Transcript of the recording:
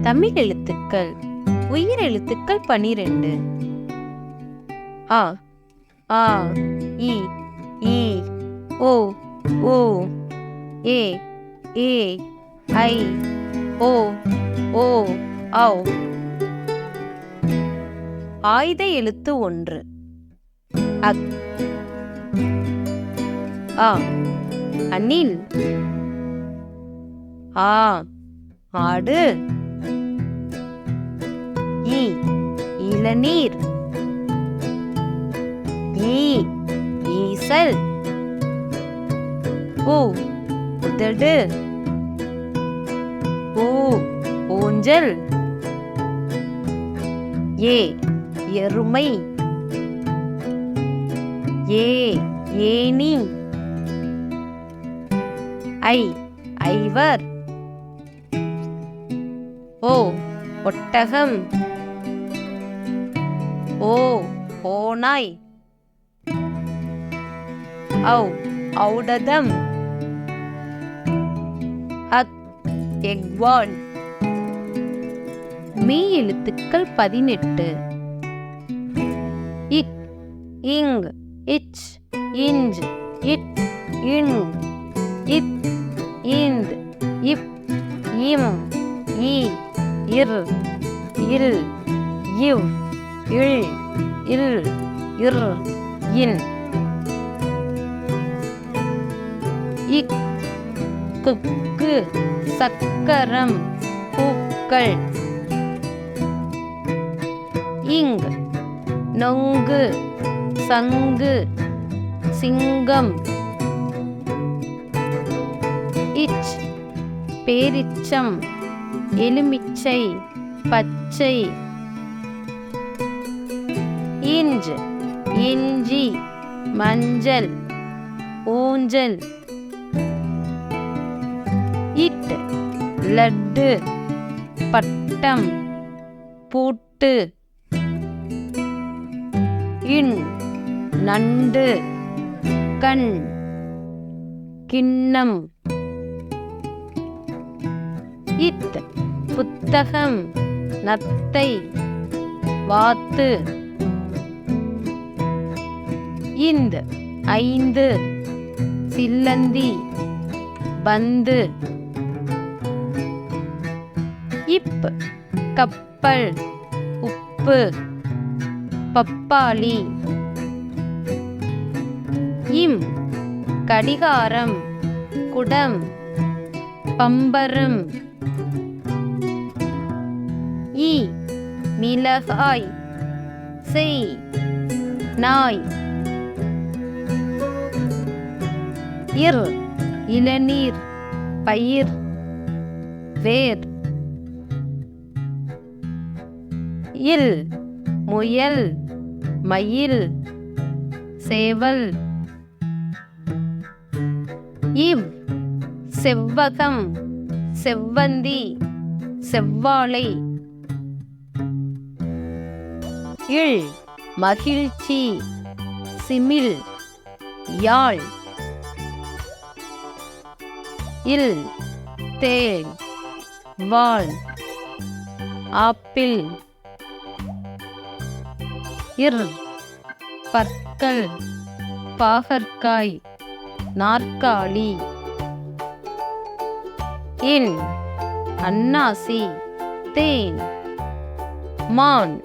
தமிழ் எழுத்துக்கள். உயிர் எழுத்துக்கள் 12. அ ஆ இ ஈ ஓ ஊ ஏ ஏ ஐ ஓ ஓ ஔ. ஆயுத எழுத்து 1. அக் ஆ அணில். ஆ ஆடு. இ இளநீர். ஈ ஈசல். உ உதடு. ஊ ஊஞ்சல். ஏ எருமை. ஏ ஏணி. ஐ ஐவர். ஓ ஒட்டகம். ஓ ஓநாய். ஔ ஔடதம். அத் எக்வால். மெய் எழுத்துக்கள் 18. இக் இங் இச் இஞ்ச் இட் இன் இத் இந்த் இப் இம் இ இர் இல் இவ் இல் இல் இர் இன். இக் குக்கு சக்கரம் பூக்கள். இங் நொங்கு சங்கு சிங்கம். இச் பேரிச்சம் எலுமிச்சை பச்சை. இஞ்ச் இஞ்சி மஞ்சள் ஊஞ்சல். இட் லட்டு பட்டம் பூட்டு. இன் நண்டு கண் கிண்ணம். இத் புத்தகம் நத்தை வாத்து. இந்த் ஐந்து சில்லந்தி பந்து. இப் கப்பல் உப்பு பப்பாளி. இம் கடிகாரம் குடம் பம்பரம். இ மிளகாய் செய் நாய். இர் இளநீர் பயிர் வேர். இல் முயல் மயில் சேவல். இவ் செவ்வகம் செவ்வந்தி செவ்வாழை. இல் மகிழ்ச்சி சிமிழ் யாழ். இல் தேன் வாள் ஆப்பிள். இர் பற்கள் பாகற்காய் நாற்காலி. இன் அன்னாசி தேன் மான்